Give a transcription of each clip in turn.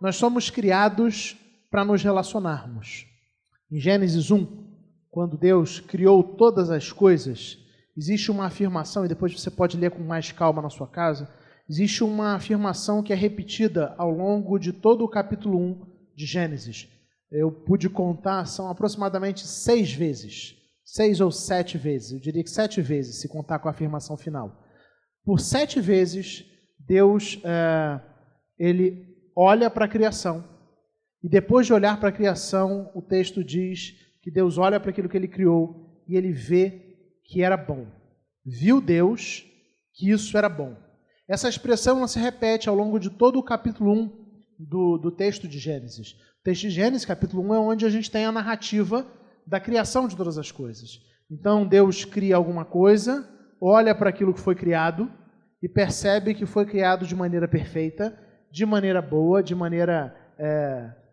nós somos criados para nos relacionarmos. Em Gênesis 1, quando Deus criou todas as coisas, existe uma afirmação, e depois você pode ler com mais calma na sua casa, existe uma afirmação que é repetida ao longo de todo o capítulo 1 de Gênesis. Eu pude contar, são aproximadamente 6 vezes, 6 ou 7 vezes, eu diria que 7 vezes, se contar com a afirmação final. Por 7 vezes, Deus ele olha para a criação, e depois de olhar para a criação, o texto diz que Deus olha para aquilo que Ele criou e Ele vê que era bom. Viu Deus que isso era bom. Essa expressão ela se repete ao longo de todo o capítulo 1 do texto de Gênesis. O texto de Gênesis, capítulo 1, é onde a gente tem a narrativa da criação de todas as coisas. Então, Deus cria alguma coisa, olha para aquilo que foi criado e percebe que foi criado de maneira perfeita, de maneira boa, de maneira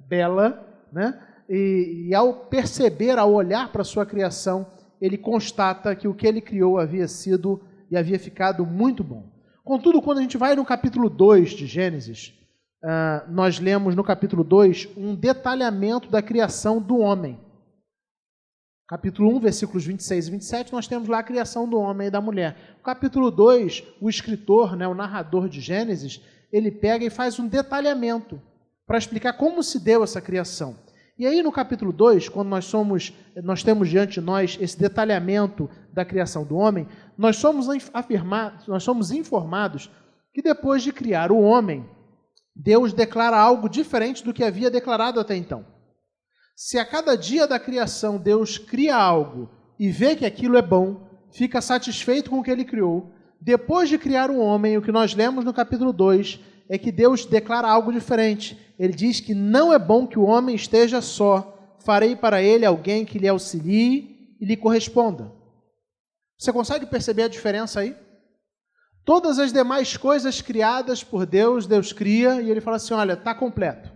bela, né? E ao perceber, ao olhar para a sua criação, ele constata que o que ele criou havia sido e havia ficado muito bom. Contudo, quando a gente vai no capítulo 2 de Gênesis, nós lemos no capítulo 2 um detalhamento da criação do homem. Capítulo 1, versículos 26 e 27, nós temos lá a criação do homem e da mulher. No capítulo 2, o escritor, né, o narrador de Gênesis, ele pega e faz um detalhamento para explicar como se deu essa criação. E aí no capítulo 2, quando nós temos diante de nós esse detalhamento da criação do homem, nós somos informados que depois de criar o homem, Deus declara algo diferente do que havia declarado até então. Se a cada dia da criação Deus cria algo e vê que aquilo é bom, fica satisfeito com o que Ele criou, depois de criar o homem, o que nós lemos no capítulo 2 é que Deus declara algo diferente. Ele diz que não é bom que o homem esteja só, farei para ele alguém que lhe auxilie e lhe corresponda. Você consegue perceber a diferença aí? Todas as demais coisas criadas por Deus, Deus cria e Ele fala assim, olha, está completo,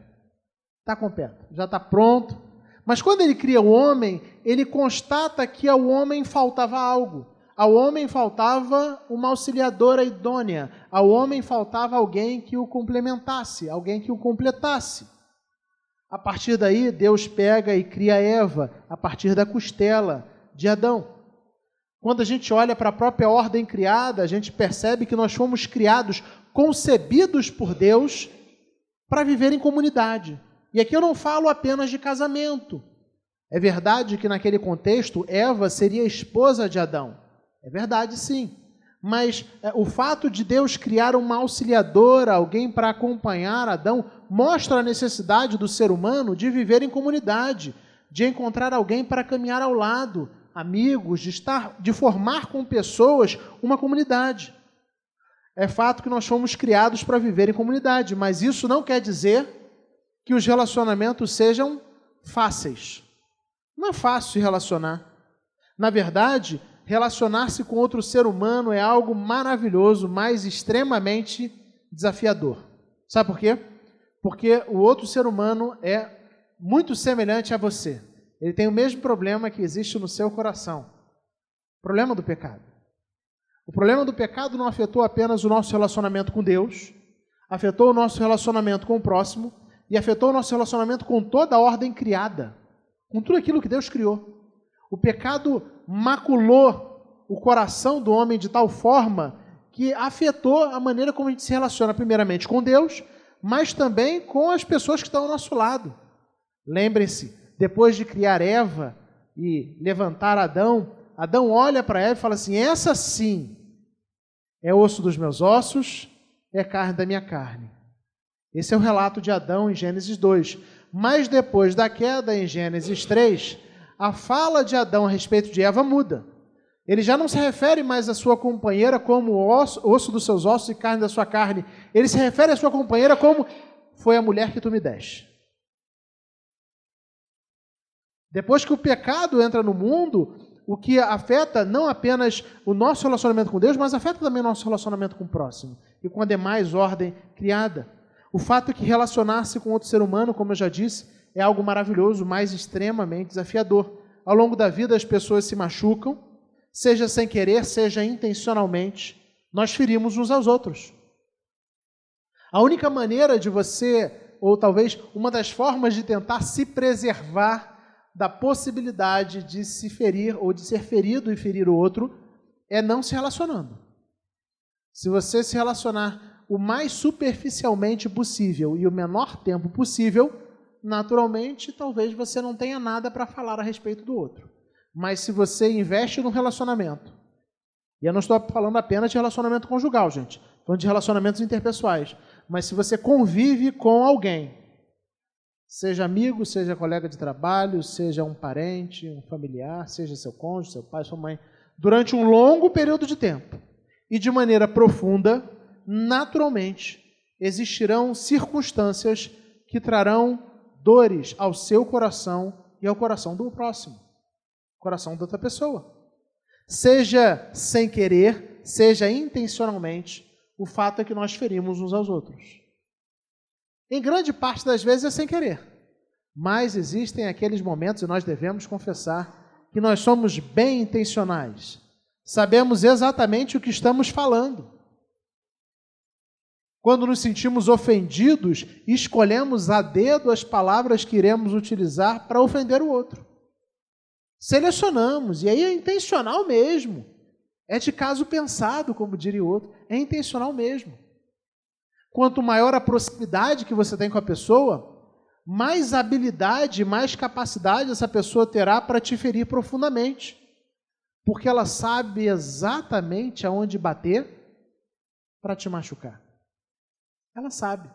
já está pronto. Mas quando Ele cria o homem, Ele constata que ao homem faltava algo. Ao homem faltava uma auxiliadora idônea, ao homem faltava alguém que o complementasse, alguém que o completasse. A partir daí, Deus pega e cria Eva, a partir da costela de Adão. Quando a gente olha para a própria ordem criada, a gente percebe que nós fomos criados, concebidos por Deus, para viver em comunidade. E aqui eu não falo apenas de casamento. É verdade que naquele contexto, Eva seria a esposa de Adão. É verdade, sim. Mas o fato de Deus criar uma auxiliadora, alguém para acompanhar Adão, mostra a necessidade do ser humano de viver em comunidade, de encontrar alguém para caminhar ao lado, amigos, de formar com pessoas uma comunidade. É fato que nós fomos criados para viver em comunidade, mas isso não quer dizer que os relacionamentos sejam fáceis. Não é fácil se relacionar. Na verdade, relacionar-se com outro ser humano é algo maravilhoso, mas extremamente desafiador. Sabe por quê? Porque o outro ser humano é muito semelhante a você. Ele tem o mesmo problema que existe no seu coração. O problema do pecado. O problema do pecado não afetou apenas o nosso relacionamento com Deus, afetou o nosso relacionamento com o próximo e afetou o nosso relacionamento com toda a ordem criada, com tudo aquilo que Deus criou. O pecado maculou o coração do homem de tal forma que afetou a maneira como a gente se relaciona primeiramente com Deus, mas também com as pessoas que estão ao nosso lado. Lembrem-se, depois de criar Eva e levantar Adão, Adão olha para Eva e fala assim, essa sim é osso dos meus ossos, é carne da minha carne. Esse é o relato de Adão em Gênesis 2. Mas depois da queda em Gênesis 3, a fala de Adão a respeito de Eva muda. Ele já não se refere mais à sua companheira como osso dos seus ossos e carne da sua carne. Ele se refere à sua companheira como foi a mulher que tu me deste. Depois que o pecado entra no mundo, o que afeta não apenas o nosso relacionamento com Deus, mas afeta também o nosso relacionamento com o próximo e com a demais ordem criada. O fato é que relacionar-se com outro ser humano, como eu já disse, é algo maravilhoso, mas extremamente desafiador. Ao longo da vida as pessoas se machucam, seja sem querer, seja intencionalmente, nós ferimos uns aos outros. A única maneira de você ou talvez uma das formas de tentar se preservar da possibilidade de se ferir ou de ser ferido e ferir o outro, é não se relacionando. Se você se relacionar o mais superficialmente possível e o menor tempo possível, naturalmente, talvez você não tenha nada para falar a respeito do outro. Mas se você investe num relacionamento, e eu não estou falando apenas de relacionamento conjugal, gente, estou falando de relacionamentos interpessoais, mas se você convive com alguém, seja amigo, seja colega de trabalho, seja um parente, um familiar, seja seu cônjuge, seu pai, sua mãe, durante um longo período de tempo e de maneira profunda, naturalmente, existirão circunstâncias que trarão dores ao seu coração e ao coração do próximo, coração da outra pessoa. Seja sem querer, seja intencionalmente, o fato é que nós ferimos uns aos outros. Em grande parte das vezes é sem querer, mas existem aqueles momentos, e nós devemos confessar, que nós somos bem intencionais. Sabemos exatamente o que estamos falando. Quando nos sentimos ofendidos, escolhemos a dedo as palavras que iremos utilizar para ofender o outro. Selecionamos, e aí é intencional mesmo. É de caso pensado, como diria o outro, é intencional mesmo. Quanto maior a proximidade que você tem com a pessoa, mais habilidade, mais capacidade essa pessoa terá para te ferir profundamente. Porque ela sabe exatamente aonde bater para te machucar. Ela sabe.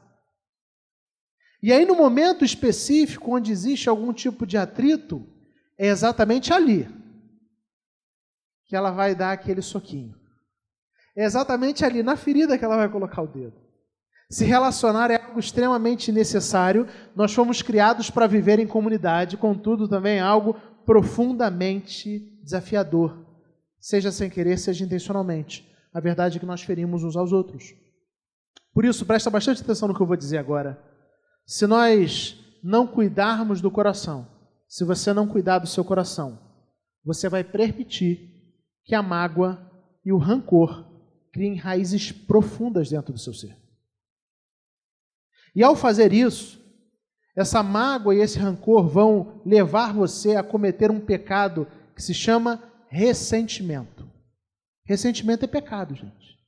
E aí, no momento específico, onde existe algum tipo de atrito, é exatamente ali que ela vai dar aquele soquinho. É exatamente ali, na ferida, que ela vai colocar o dedo. Se relacionar é algo extremamente necessário. Nós fomos criados para viver em comunidade, contudo, também é algo profundamente desafiador. Seja sem querer, seja intencionalmente. A verdade é que nós ferimos uns aos outros. Por isso, presta bastante atenção no que eu vou dizer agora. Se nós não cuidarmos do coração, se você não cuidar do seu coração, você vai permitir que a mágoa e o rancor criem raízes profundas dentro do seu ser. E ao fazer isso, essa mágoa e esse rancor vão levar você a cometer um pecado que se chama ressentimento. Ressentimento é pecado, gente.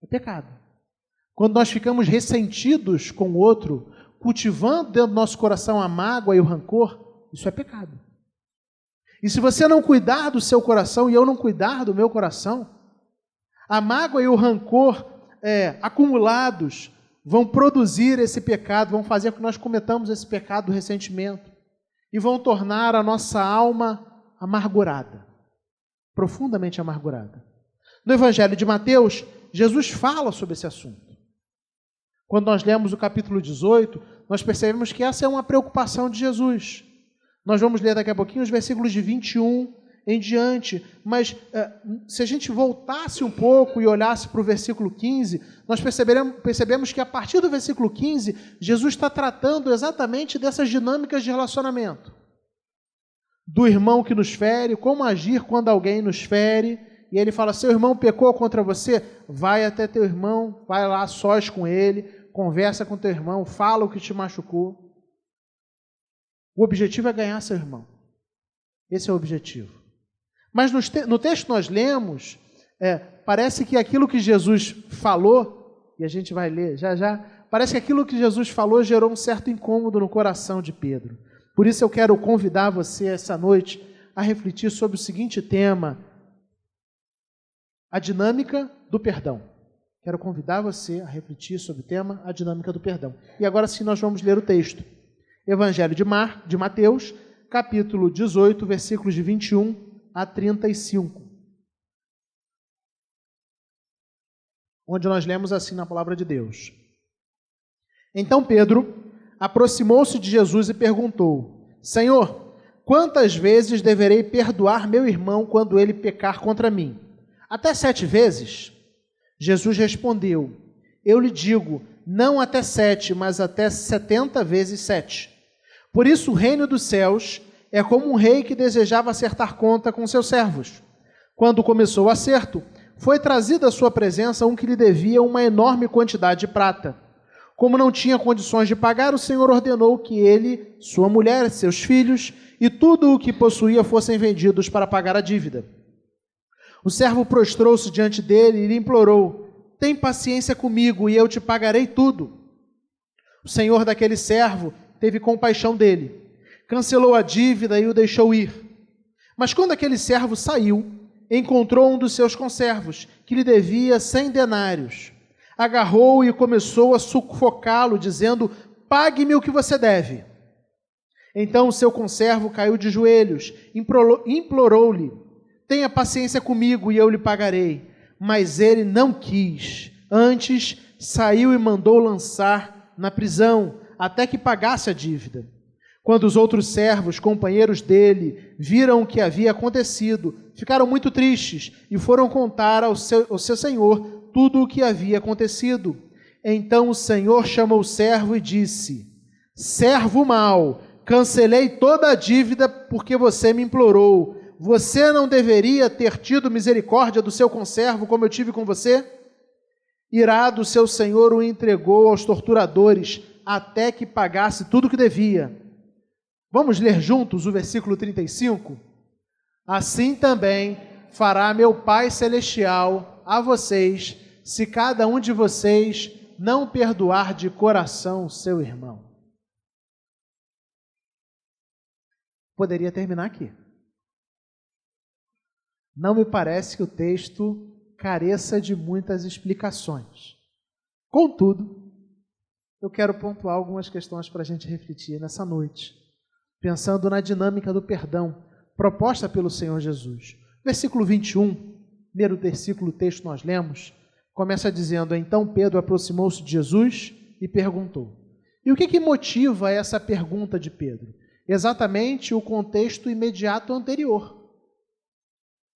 É pecado. Quando nós ficamos ressentidos com o outro, cultivando dentro do nosso coração a mágoa e o rancor, isso é pecado. E se você não cuidar do seu coração e eu não cuidar do meu coração, a mágoa e o rancor acumulados vão produzir esse pecado, vão fazer com que nós cometamos esse pecado do ressentimento e vão tornar a nossa alma amargurada, profundamente amargurada. No Evangelho de Mateus, Jesus fala sobre esse assunto. Quando nós lemos o capítulo 18, nós percebemos que essa é uma preocupação de Jesus. Nós vamos ler daqui a pouquinho os versículos de 21 em diante, mas se a gente voltasse um pouco e olhasse para o versículo 15, nós percebemos que a partir do versículo 15, Jesus está tratando exatamente dessas dinâmicas de relacionamento. Do irmão que nos fere, como agir quando alguém nos fere, e ele fala, seu irmão pecou contra você, vai até teu irmão, vai lá sós com ele, conversa com teu irmão, fala o que te machucou. O objetivo é ganhar seu irmão. Esse é o objetivo. Mas no texto que nós lemos, parece que aquilo que Jesus falou, e a gente vai ler já, parece que aquilo que Jesus falou gerou um certo incômodo no coração de Pedro. Por isso eu quero convidar você essa noite a refletir sobre o seguinte tema, a dinâmica do perdão. Quero convidar você a refletir sobre o tema, a dinâmica do perdão. E agora sim nós vamos ler o texto. Evangelho de Mateus, capítulo 18, versículos de 21 a 35. Onde nós lemos assim na palavra de Deus. Então Pedro aproximou-se de Jesus e perguntou, Senhor, quantas vezes deverei perdoar meu irmão quando ele pecar contra mim? Até 7 vezes? Jesus respondeu, eu lhe digo, não até 7, mas até 70 vezes 7. Por isso o reino dos céus é como um rei que desejava acertar conta com seus servos. Quando começou o acerto, foi trazido à sua presença um que lhe devia uma enorme quantidade de prata. Como não tinha condições de pagar, o Senhor ordenou que ele, sua mulher, seus filhos e tudo o que possuía fossem vendidos para pagar a dívida. O servo prostrou-se diante dele e lhe implorou: tem paciência comigo e eu te pagarei tudo. O senhor daquele servo teve compaixão dele, cancelou a dívida e o deixou ir. Mas quando aquele servo saiu, encontrou um dos seus conservos, que lhe devia 100 denários. Agarrou-o e começou a sufocá-lo, dizendo: pague-me o que você deve. Então o seu conservo caiu de joelhos, implorou-lhe: tenha paciência comigo e eu lhe pagarei. Mas ele não quis. Antes, saiu e mandou lançar na prisão, até que pagasse a dívida. Quando os outros servos, companheiros dele, viram o que havia acontecido, ficaram muito tristes e foram contar ao seu senhor tudo o que havia acontecido. Então o senhor chamou o servo e disse: servo mau, cancelei toda a dívida porque você me implorou. Você não deveria ter tido misericórdia do seu conservo como eu tive com você? Irado, seu senhor o entregou aos torturadores até que pagasse tudo o que devia. Vamos ler juntos o versículo 35? Assim também fará meu Pai Celestial a vocês, se cada um de vocês não perdoar de coração seu irmão. Poderia terminar aqui. Não me parece que o texto careça de muitas explicações. Contudo, eu quero pontuar algumas questões para a gente refletir nessa noite, pensando na dinâmica do perdão proposta pelo Senhor Jesus. Versículo 21, primeiro versículo do texto nós lemos, começa dizendo: então Pedro aproximou-se de Jesus e perguntou. E o que motiva essa pergunta de Pedro? Exatamente o contexto imediato anterior.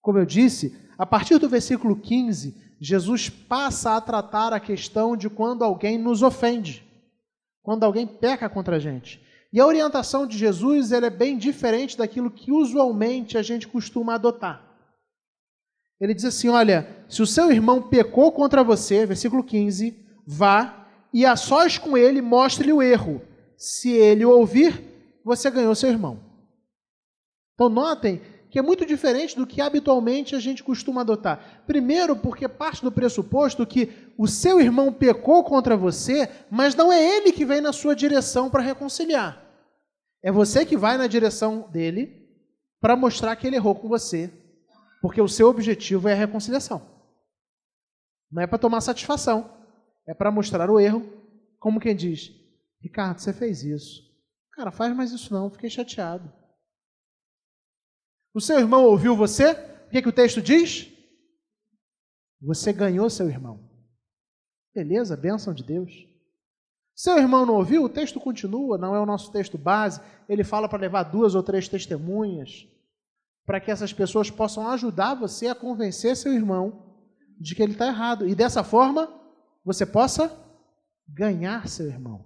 Como eu disse, a partir do versículo 15, Jesus passa a tratar a questão de quando alguém nos ofende, quando alguém peca contra a gente. E a orientação de Jesus ela é bem diferente daquilo que usualmente a gente costuma adotar. Ele diz assim: olha, se o seu irmão pecou contra você, versículo 15, vá e a sós com ele mostre-lhe o erro. Se ele o ouvir, você ganhou seu irmão. Então notem que é muito diferente do que habitualmente a gente costuma adotar. Primeiro, porque parte do pressuposto que o seu irmão pecou contra você, mas não é ele que vem na sua direção para reconciliar. É você que vai na direção dele para mostrar que ele errou com você, porque o seu objetivo é a reconciliação. Não é para tomar satisfação, é para mostrar o erro, como quem diz: Ricardo, você fez isso. Cara, faz mais isso não, fiquei chateado. O seu irmão ouviu você? O que o texto diz? Você ganhou seu irmão. Beleza, bênção de Deus. Seu irmão não ouviu? O texto continua, não é o nosso texto base. Ele fala para levar 2 ou 3 testemunhas, para que essas pessoas possam ajudar você a convencer seu irmão de que ele está errado. E dessa forma, você possa ganhar seu irmão.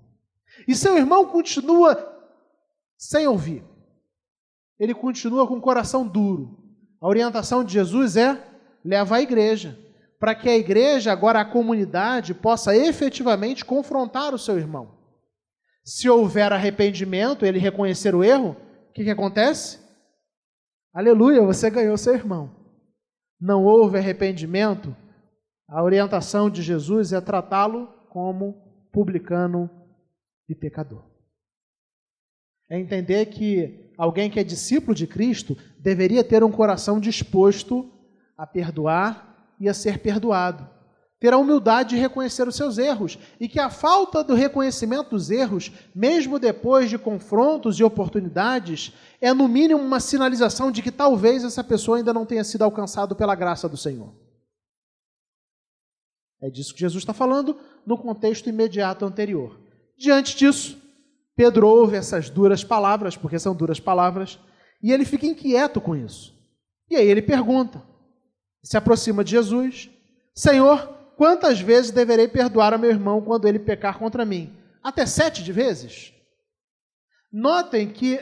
E seu irmão continua sem ouvir. Ele continua com o coração duro. A orientação de Jesus é: leva à igreja, para que a igreja, agora a comunidade, possa efetivamente confrontar o seu irmão. Se houver arrependimento, ele reconhecer o erro, o que acontece? Aleluia, você ganhou seu irmão. Não houve arrependimento, a orientação de Jesus é tratá-lo como publicano e pecador. É entender que alguém que é discípulo de Cristo deveria ter um coração disposto a perdoar e a ser perdoado. Ter a humildade de reconhecer os seus erros e que a falta do reconhecimento dos erros, mesmo depois de confrontos e oportunidades, é no mínimo uma sinalização de que talvez essa pessoa ainda não tenha sido alcançada pela graça do Senhor. É disso que Jesus está falando no contexto imediato anterior. Diante disso, Pedro ouve essas duras palavras, porque são duras palavras, e ele fica inquieto com isso. E aí ele pergunta, se aproxima de Jesus: Senhor, quantas vezes deverei perdoar a meu irmão quando ele pecar contra mim? Até 7 vezes? Notem que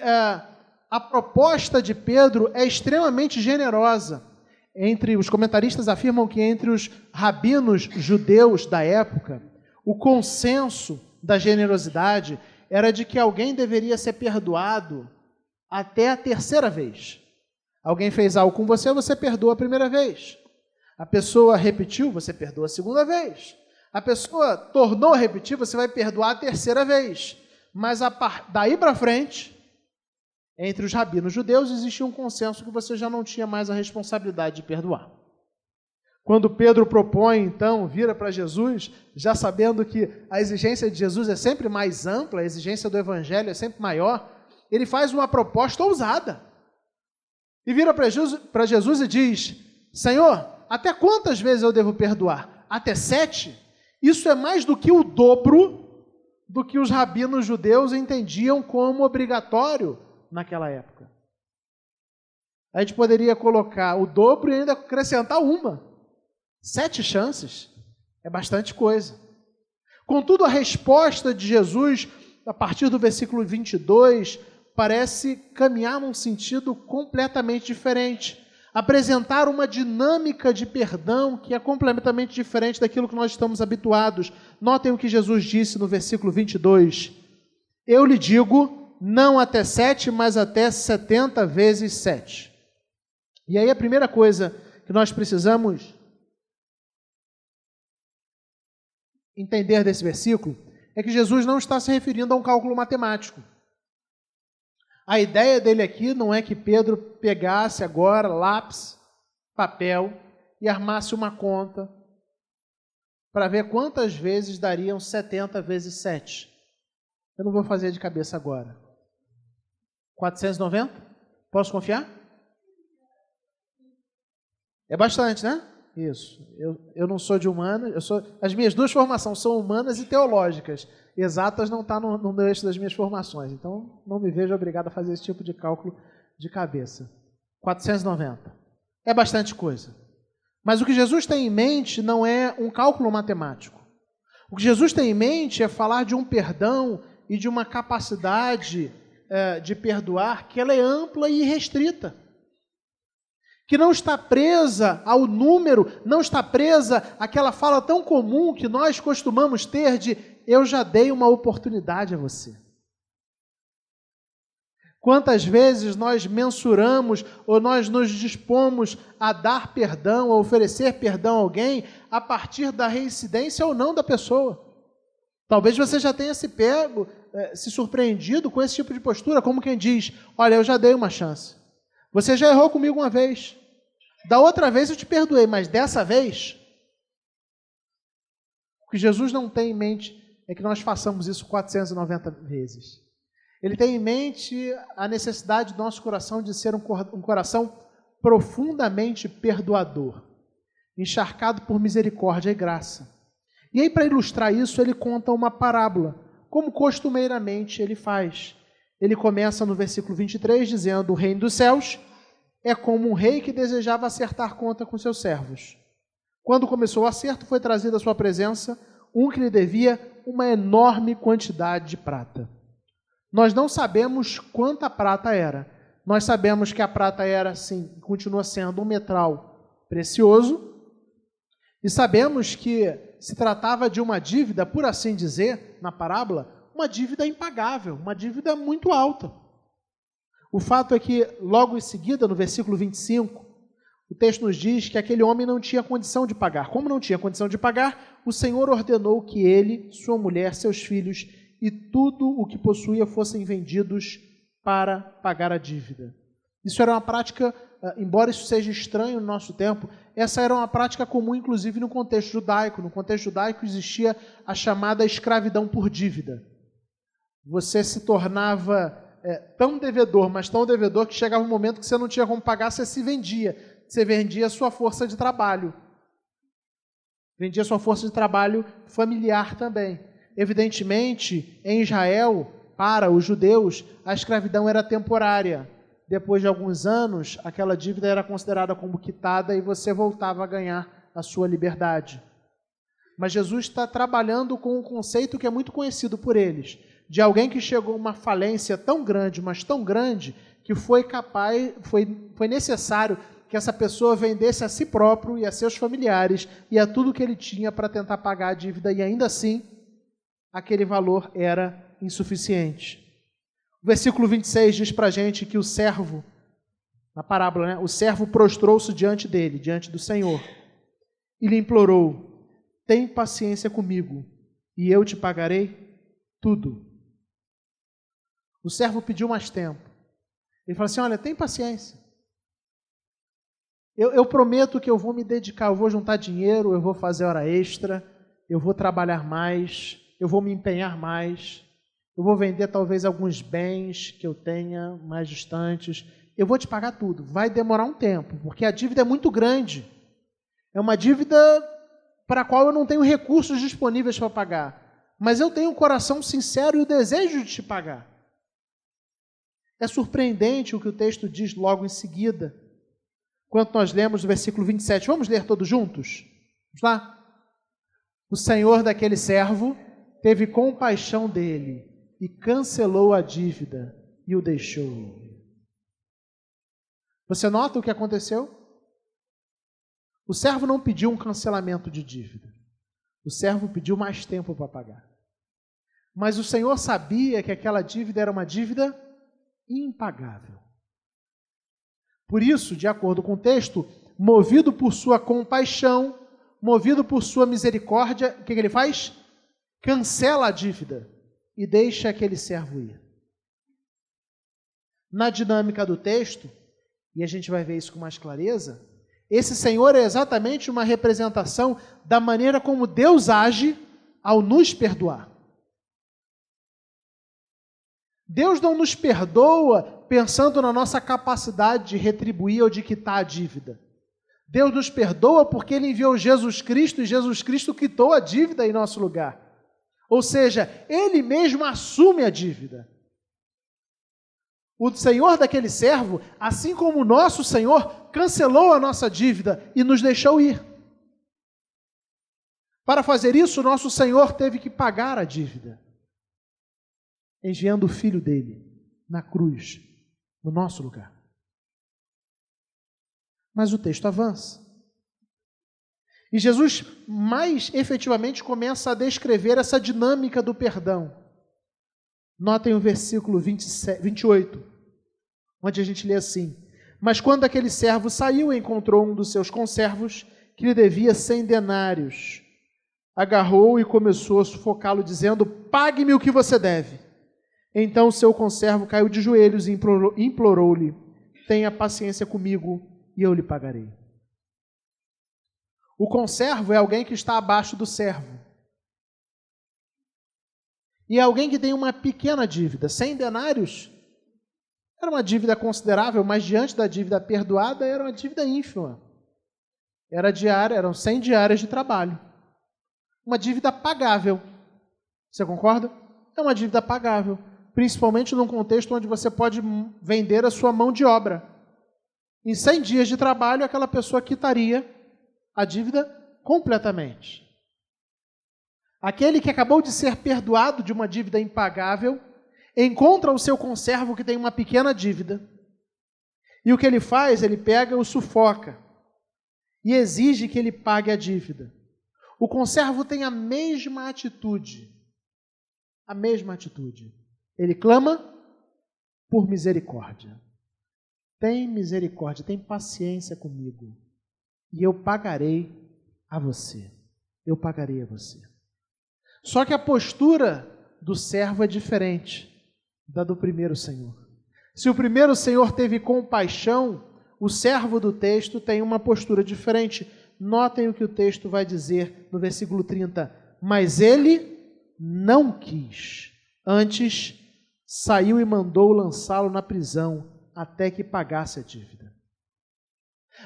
a proposta de Pedro é extremamente generosa. Os comentaristas afirmam que entre os rabinos judeus da época, o consenso da generosidade era de que alguém deveria ser perdoado até a terceira vez. Alguém fez algo com você, você perdoa a primeira vez. A pessoa repetiu, você perdoa a segunda vez. A pessoa tornou a repetir, você vai perdoar a terceira vez. Mas daí para frente, entre os rabinos judeus, existia um consenso que você já não tinha mais a responsabilidade de perdoar. Quando Pedro propõe, então, vira para Jesus, já sabendo que a exigência de Jesus é sempre mais ampla, a exigência do Evangelho é sempre maior, ele faz uma proposta ousada. E vira para Jesus e diz: Senhor, até quantas vezes eu devo perdoar? Até 7? Isso é mais do que o dobro do que os rabinos judeus entendiam como obrigatório naquela época. A gente poderia colocar o dobro e ainda acrescentar 7 chances é bastante coisa. Contudo, a resposta de Jesus, a partir do versículo 22, parece caminhar num sentido completamente diferente. Apresentar uma dinâmica de perdão que é completamente diferente daquilo que nós estamos habituados. Notem o que Jesus disse no versículo 22. Eu lhe digo, não até 7, mas até 70 vezes 7. E aí a primeira coisa que nós precisamos entender desse versículo é que Jesus não está se referindo a um cálculo matemático. A ideia dele aqui não é que Pedro pegasse agora lápis, papel e armasse uma conta para ver quantas vezes dariam 70 vezes 7. Eu não vou fazer de cabeça agora. 490? Posso confiar? É bastante, né? Isso. Eu não sou de humanas, as minhas duas formações são humanas e teológicas. Exatas não está no eixo das minhas formações. Então, não me vejo obrigado a fazer esse tipo de cálculo de cabeça. 490. É bastante coisa. Mas o que Jesus tem em mente não é um cálculo matemático. O que Jesus tem em mente é falar de um perdão e de uma capacidade de perdoar que ela é ampla e irrestrita. Que não está presa ao número, não está presa àquela fala tão comum que nós costumamos ter de eu já dei uma oportunidade a você. Quantas vezes nós mensuramos ou nós nos dispomos a dar perdão, a oferecer perdão a alguém a partir da reincidência ou não da pessoa? Talvez você já tenha se pego, se surpreendido com esse tipo de postura, como quem diz, olha, eu já dei uma chance. Você já errou comigo uma vez. Da outra vez eu te perdoei, mas dessa vez, o que Jesus não tem em mente é que nós façamos isso 490 vezes. Ele tem em mente a necessidade do nosso coração de ser um coração profundamente perdoador, encharcado por misericórdia e graça. E aí, para ilustrar isso, ele conta uma parábola, como costumeiramente ele faz. Ele começa no versículo 23, dizendo, o reino dos céus é como um rei que desejava acertar conta com seus servos. Quando começou o acerto, foi trazido à sua presença um que lhe devia uma enorme quantidade de prata. Nós não sabemos quanta prata era. Nós sabemos que a prata era, sim, continua sendo um metal precioso, e sabemos que se tratava de uma dívida, por assim dizer, na parábola, uma dívida impagável, uma dívida muito alta. O fato é que, logo em seguida, no versículo 25, o texto nos diz que aquele homem não tinha condição de pagar. Como não tinha condição de pagar, o Senhor ordenou que ele, sua mulher, seus filhos e tudo o que possuía fossem vendidos para pagar a dívida. Isso era uma prática, embora isso seja estranho no nosso tempo, essa era uma prática comum, inclusive, no contexto judaico. No contexto judaico existia a chamada escravidão por dívida. Você se tornava tão devedor, mas tão devedor que chegava um momento que você não tinha como pagar, você se vendia. Você vendia a sua força de trabalho. Vendia a sua força de trabalho familiar também. Evidentemente, em Israel, para os judeus, a escravidão era temporária. Depois de alguns anos, aquela dívida era considerada como quitada e você voltava a ganhar a sua liberdade. Mas Jesus está trabalhando com um conceito que é muito conhecido por eles, de alguém que chegou a uma falência tão grande, mas tão grande, que foi necessário que essa pessoa vendesse a si próprio e a seus familiares e a tudo que ele tinha para tentar pagar a dívida, e ainda assim aquele valor era insuficiente. O versículo 26 diz para a gente que o servo, na parábola, né? O servo prostrou-se diante dele, diante do Senhor, e lhe implorou: tem paciência comigo, e eu te pagarei tudo. O servo pediu mais tempo. Ele falou assim: olha, tem paciência. Eu prometo que eu vou me dedicar, eu vou juntar dinheiro, eu vou fazer hora extra, eu vou trabalhar mais, eu vou me empenhar mais, eu vou vender talvez alguns bens que eu tenha mais distantes, eu vou te pagar tudo. Vai demorar um tempo, porque a dívida é muito grande. É uma dívida para a qual eu não tenho recursos disponíveis para pagar, mas eu tenho um coração sincero e o desejo de te pagar. É surpreendente o que o texto diz logo em seguida, quando nós lemos o versículo 27. Vamos ler todos juntos? Vamos lá? O senhor daquele servo teve compaixão dele e cancelou a dívida e o deixou ir. Você nota o que aconteceu? O servo não pediu um cancelamento de dívida. O servo pediu mais tempo para pagar. Mas o Senhor sabia que aquela dívida era uma dívida impagável. Por isso, de acordo com o texto, movido por sua compaixão, movido por sua misericórdia, o que ele faz? Cancela a dívida e deixa aquele servo ir. Na dinâmica do texto, e a gente vai ver isso com mais clareza, esse Senhor é exatamente uma representação da maneira como Deus age ao nos perdoar. Deus não nos perdoa pensando na nossa capacidade de retribuir ou de quitar a dívida. Deus nos perdoa porque Ele enviou Jesus Cristo e Jesus Cristo quitou a dívida em nosso lugar. Ou seja, Ele mesmo assume a dívida. O Senhor daquele servo, assim como o nosso Senhor, cancelou a nossa dívida e nos deixou ir. Para fazer isso, o nosso Senhor teve que pagar a dívida, enviando o Filho dele na cruz, no nosso lugar. Mas o texto avança. E Jesus mais efetivamente começa a descrever essa dinâmica do perdão. Notem o versículo 28, onde a gente lê assim: mas quando aquele servo saiu, encontrou um dos seus conservos que lhe devia 100 denários. Agarrou e começou a sufocá-lo, dizendo: pague-me o que você deve. Então o seu conservo caiu de joelhos e implorou-lhe: tenha paciência comigo e eu lhe pagarei. O conservo é alguém que está abaixo do servo. E é alguém que tem uma pequena dívida. 100 denários era uma dívida considerável, mas diante da dívida perdoada era uma dívida ínfima. Eram 100 diárias de trabalho. Uma dívida pagável. Você concorda? É uma dívida pagável, principalmente num contexto onde você pode vender a sua mão de obra. Em 100 dias de trabalho, aquela pessoa quitaria a dívida completamente. Aquele que acabou de ser perdoado de uma dívida impagável, encontra o seu conservo que tem uma pequena dívida, e o que ele faz? Ele pega, o sufoca, e exige que ele pague a dívida. O conservo tem a mesma atitude. A mesma atitude. Ele clama por misericórdia. Tem misericórdia, tem paciência comigo. E eu pagarei a você. Eu pagarei a você. Só que a postura do servo é diferente da do primeiro senhor. Se o primeiro senhor teve compaixão, o servo do texto tem uma postura diferente. Notem o que o texto vai dizer no versículo 30. Mas ele não quis. Antes, saiu e mandou lançá-lo na prisão até que pagasse a dívida.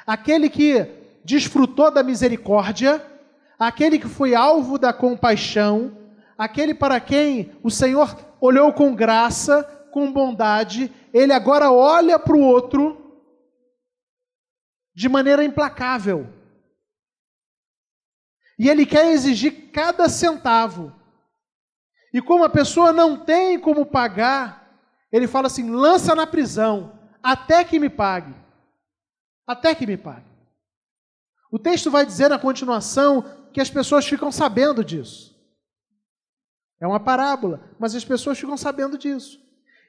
Aquele que desfrutou da misericórdia, aquele que foi alvo da compaixão, aquele para quem o Senhor olhou com graça, com bondade, ele agora olha para o outro de maneira implacável. E ele quer exigir cada centavo. E como a pessoa não tem como pagar, ele fala assim: lança na prisão, até que me pague. Até que me pague. O texto vai dizer na continuação que as pessoas ficam sabendo disso. É uma parábola, mas as pessoas ficam sabendo disso.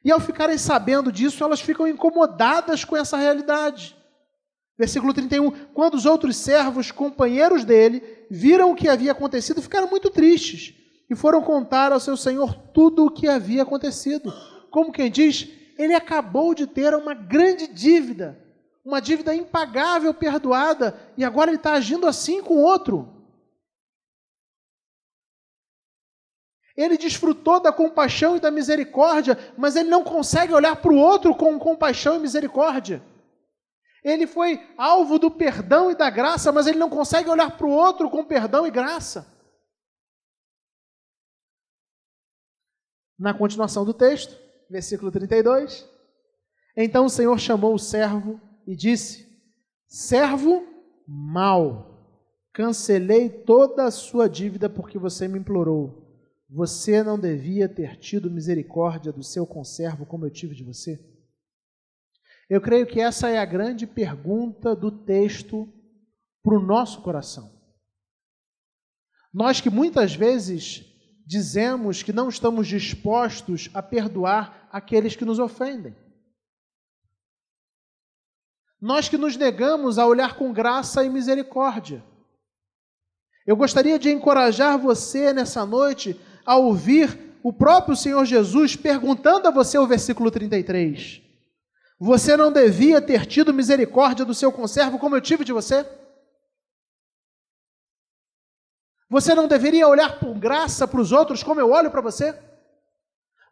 E ao ficarem sabendo disso, elas ficam incomodadas com essa realidade. Versículo 31, quando os outros servos, companheiros dele, viram o que havia acontecido, ficaram muito tristes e foram contar ao seu senhor tudo o que havia acontecido. Como quem diz, ele acabou de ter uma grande dívida, uma dívida impagável, perdoada, e agora ele está agindo assim com o outro. Ele desfrutou da compaixão e da misericórdia, mas ele não consegue olhar para o outro com compaixão e misericórdia. Ele foi alvo do perdão e da graça, mas ele não consegue olhar para o outro com perdão e graça. Na continuação do texto, versículo 32, então o Senhor chamou o servo e disse, servo mau, cancelei toda a sua dívida porque você me implorou. Você não devia ter tido misericórdia do seu conservo como eu tive de você? Eu creio que essa é a grande pergunta do texto para o nosso coração. Nós que muitas vezes dizemos que não estamos dispostos a perdoar aqueles que nos ofendem. Nós que nos negamos a olhar com graça e misericórdia. Eu gostaria de encorajar você nessa noite a ouvir o próprio Senhor Jesus perguntando a você o versículo 33. Você não devia ter tido misericórdia do seu conservo como eu tive de você? Você não deveria olhar com graça para os outros como eu olho para você?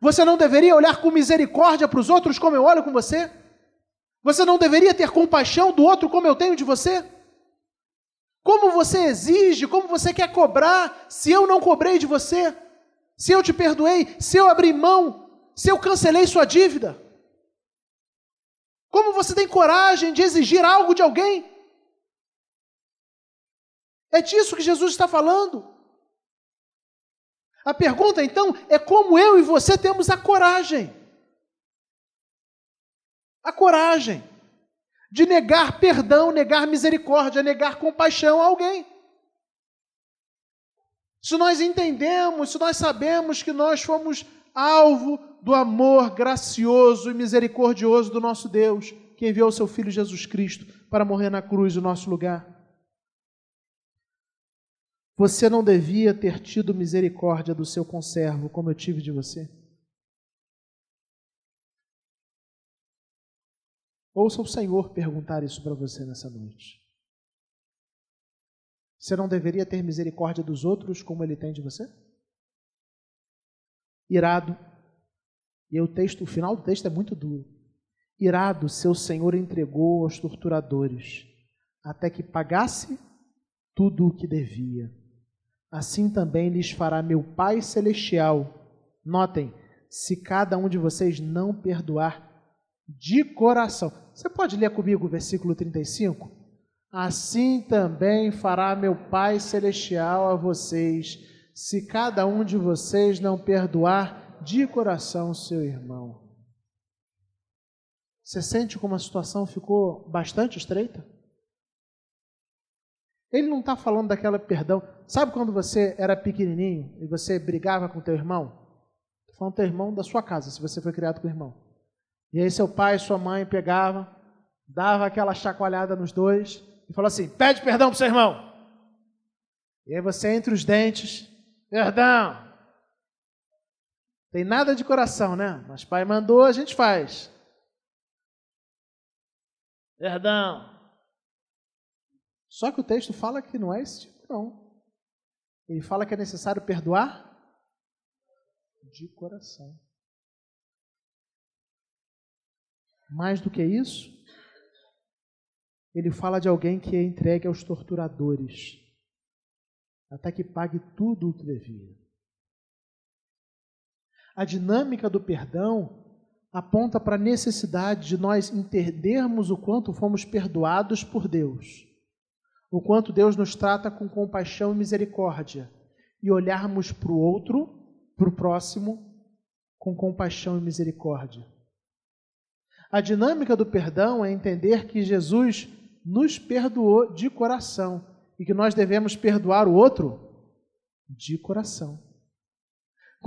Você não deveria olhar com misericórdia para os outros como eu olho com você? Você não deveria ter compaixão do outro como eu tenho de você? Como você exige, como você quer cobrar, se eu não cobrei de você? Se eu te perdoei, se eu abri mão, se eu cancelei sua dívida? Como você tem coragem de exigir algo de alguém? É disso que Jesus está falando. A pergunta, então, é como eu e você temos a coragem de negar perdão, negar misericórdia, negar compaixão a alguém. Se nós entendemos, se nós sabemos que nós fomos alvo do amor gracioso e misericordioso do nosso Deus, que enviou o seu Filho Jesus Cristo para morrer na cruz no nosso lugar. Você não devia ter tido misericórdia do seu conservo, como eu tive de você? Ouça o Senhor perguntar isso para você nessa noite. Você não deveria ter misericórdia dos outros como Ele tem de você? Irado, e o final do texto é muito duro. Irado, seu Senhor entregou aos torturadores, até que pagasse tudo o que devia. Assim também lhes fará meu Pai Celestial. Notem, se cada um de vocês não perdoar de coração. Você pode ler comigo o versículo 35? Assim também fará meu Pai Celestial a vocês, se cada um de vocês não perdoar de coração seu irmão. Você sente como a situação ficou bastante estreita? Ele não está falando daquela perdão. Sabe quando você era pequenininho e você brigava com teu irmão? Estou falando teu irmão da sua casa, se você foi criado com o irmão. E aí seu pai e sua mãe pegavam, dava aquela chacoalhada nos dois e falou assim, pede perdão para o seu irmão. E aí você entre os dentes, perdão. Tem nada de coração, né? Mas pai mandou, a gente faz. Perdão. Só que o texto fala que não é esse tipo, não. Ele fala que é necessário perdoar de coração. Mais do que isso, ele fala de alguém que é entregue aos torturadores, até que pague tudo o que devia. A dinâmica do perdão aponta para a necessidade de nós entendermos o quanto fomos perdoados por Deus, o quanto Deus nos trata com compaixão e misericórdia, e olharmos para o outro, para o próximo, com compaixão e misericórdia. A dinâmica do perdão é entender que Jesus nos perdoou de coração e que nós devemos perdoar o outro de coração.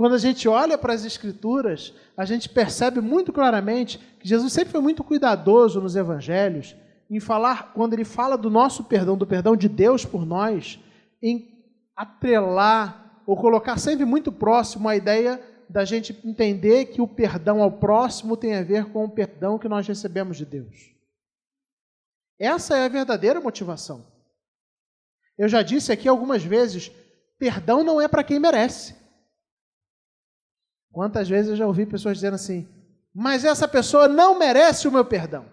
Quando a gente olha para as Escrituras, a gente percebe muito claramente que Jesus sempre foi muito cuidadoso nos evangelhos em falar, quando ele fala do nosso perdão, do perdão de Deus por nós, em atrelar ou colocar sempre muito próximo a ideia da gente entender que o perdão ao próximo tem a ver com o perdão que nós recebemos de Deus. Essa é a verdadeira motivação. Eu já disse aqui algumas vezes, perdão não é para quem merece. Quantas vezes eu já ouvi pessoas dizendo assim, mas essa pessoa não merece o meu perdão.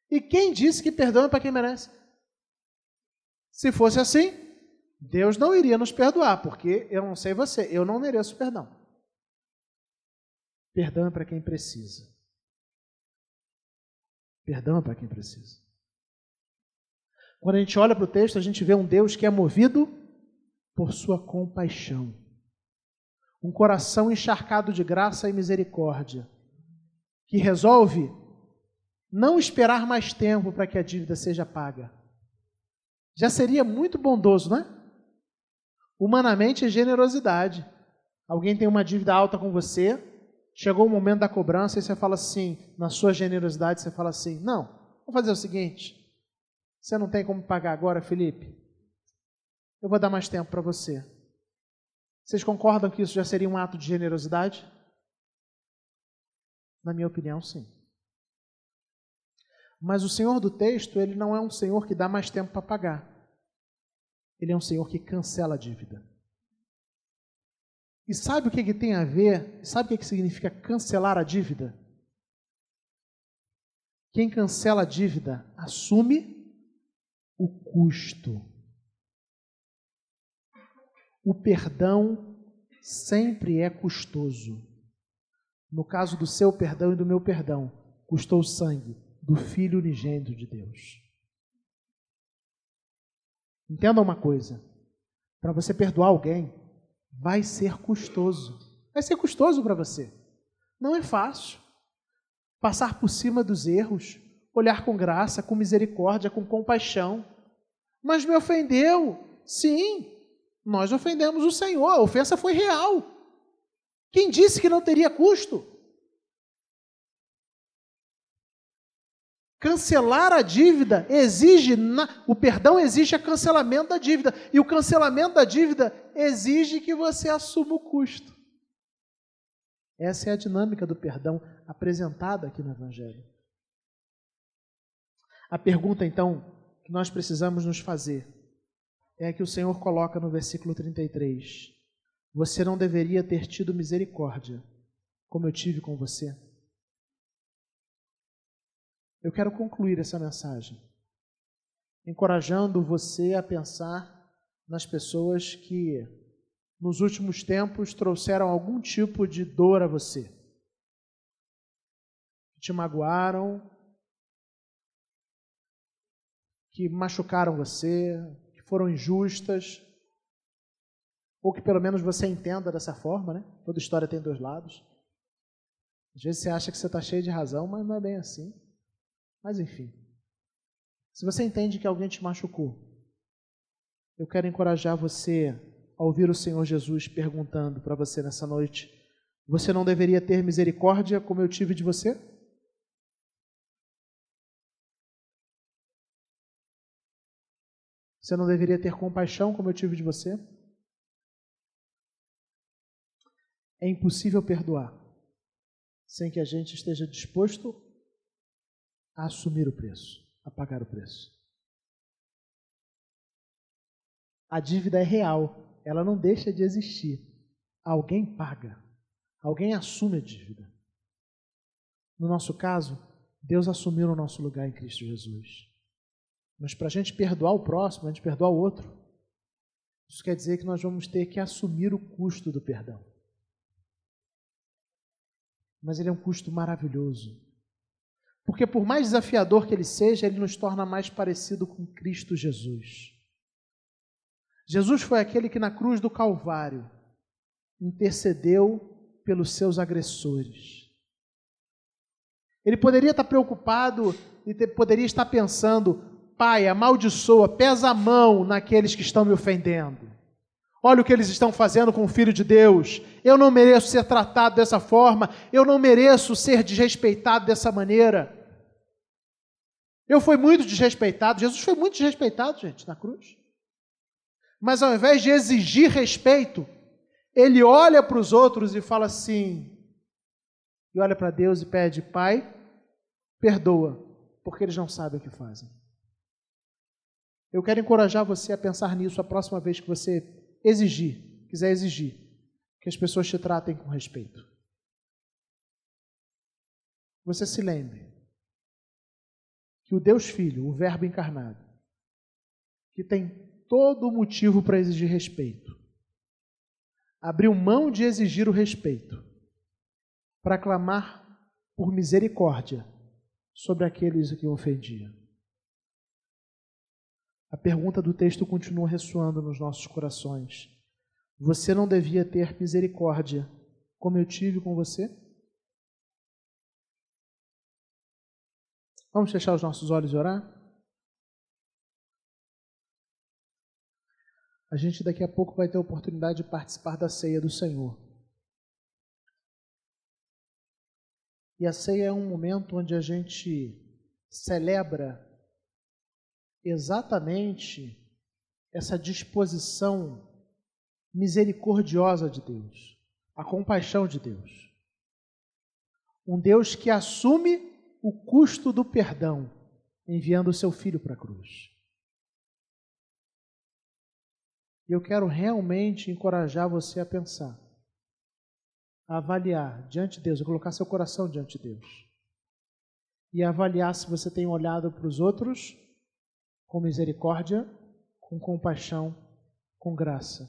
E quem disse que perdão é para quem merece? Se fosse assim, Deus não iria nos perdoar, porque eu não sei você, eu não mereço perdão. Perdão é para quem precisa. Perdão é para quem precisa. Quando a gente olha para o texto, a gente vê um Deus que é movido por sua compaixão. Um coração encharcado de graça e misericórdia, que resolve não esperar mais tempo para que a dívida seja paga. Já seria muito bondoso, não é? Humanamente é generosidade. Alguém tem uma dívida alta com você, chegou o momento da cobrança e você fala assim, na sua generosidade, você fala assim, não, vou fazer o seguinte, você não tem como pagar agora, Felipe? Eu vou dar mais tempo para você. Vocês concordam que isso já seria um ato de generosidade? Na minha opinião, sim. Mas o Senhor do texto, ele não é um Senhor que dá mais tempo para pagar. Ele é um Senhor que cancela a dívida. E sabe o que tem a ver? Sabe o que significa cancelar a dívida? Quem cancela a dívida assume o custo. O perdão sempre é custoso. No caso do seu perdão e do meu perdão, custou o sangue do Filho unigênito de Deus. Entenda uma coisa, para você perdoar alguém, vai ser custoso. Vai ser custoso para você. Não é fácil. Passar por cima dos erros, olhar com graça, com misericórdia, com compaixão. Mas me ofendeu. Sim, nós ofendemos o Senhor, a ofensa foi real. Quem disse que não teria custo? Cancelar a dívida o perdão exige o cancelamento da dívida, e o cancelamento da dívida exige que você assuma o custo. Essa é a dinâmica do perdão apresentada aqui no Evangelho. A pergunta, então, que nós precisamos nos fazer é a que o Senhor coloca no versículo 33. Você não deveria ter tido misericórdia, como eu tive com você? Eu quero concluir essa mensagem, encorajando você a pensar nas pessoas que, nos últimos tempos, trouxeram algum tipo de dor a você, que te magoaram, que machucaram você, que foram injustas, ou que pelo menos você entenda dessa forma, né? Toda história tem dois lados. Às vezes você acha que você está cheio de razão, mas não é bem assim. Mas enfim, se você entende que alguém te machucou, eu quero encorajar você a ouvir o Senhor Jesus perguntando para você nessa noite, você não deveria ter misericórdia como eu tive de você? Você não deveria ter compaixão como eu tive de você? É impossível perdoar sem que a gente esteja disposto a assumir o preço, a pagar o preço. A dívida é real, ela não deixa de existir. Alguém paga, alguém assume a dívida. No nosso caso, Deus assumiu o nosso lugar em Cristo Jesus. Mas para a gente perdoar o próximo, a gente perdoar o outro, isso quer dizer que nós vamos ter que assumir o custo do perdão. Mas ele é um custo maravilhoso. Porque por mais desafiador que ele seja, ele nos torna mais parecido com Cristo Jesus. Jesus foi aquele que na cruz do Calvário intercedeu pelos seus agressores. Ele poderia estar preocupado e poderia estar pensando, Pai, amaldiçoa, pesa a mão naqueles que estão me ofendendo. Olha o que eles estão fazendo com o Filho de Deus. Eu não mereço ser tratado dessa forma. Eu não mereço ser desrespeitado dessa maneira. Eu fui muito desrespeitado. Jesus foi muito desrespeitado, gente, na cruz. Mas ao invés de exigir respeito, ele olha para os outros e fala assim, e olha para Deus e pede, Pai, perdoa, porque eles não sabem o que fazem. Eu quero encorajar você a pensar nisso a próxima vez que você quiser exigir, que as pessoas te tratem com respeito. Você se lembre que o Deus Filho, o Verbo encarnado, que tem todo o motivo para exigir respeito, abriu mão de exigir o respeito para clamar por misericórdia sobre aqueles que o ofendiam. A pergunta do texto continua ressoando nos nossos corações. Você não devia ter misericórdia como eu tive com você? Vamos fechar os nossos olhos e orar? A gente daqui a pouco vai ter a oportunidade de participar da ceia do Senhor. E a ceia é um momento onde a gente celebra exatamente essa disposição misericordiosa de Deus, a compaixão de Deus. Um Deus que assume o custo do perdão, enviando o seu Filho para a cruz. E eu quero realmente encorajar você a pensar, a avaliar diante de Deus, a colocar seu coração diante de Deus. E avaliar se você tem olhado para os outros com misericórdia, com compaixão, com graça.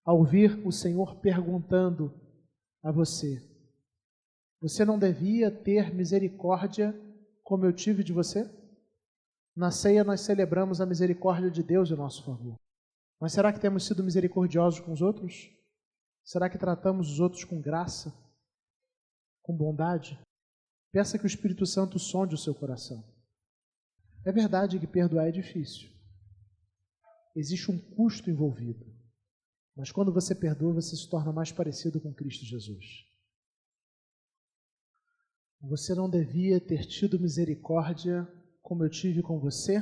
Ao ouvir o Senhor perguntando a você, você não devia ter misericórdia como eu tive de você? Na ceia nós celebramos a misericórdia de Deus em nosso favor. Mas será que temos sido misericordiosos com os outros? Será que tratamos os outros com graça? Com bondade? Peça que o Espírito Santo sonde o seu coração. É verdade que perdoar é difícil. Existe um custo envolvido. Mas quando você perdoa, você se torna mais parecido com Cristo Jesus. Você não devia ter tido misericórdia como eu tive com você?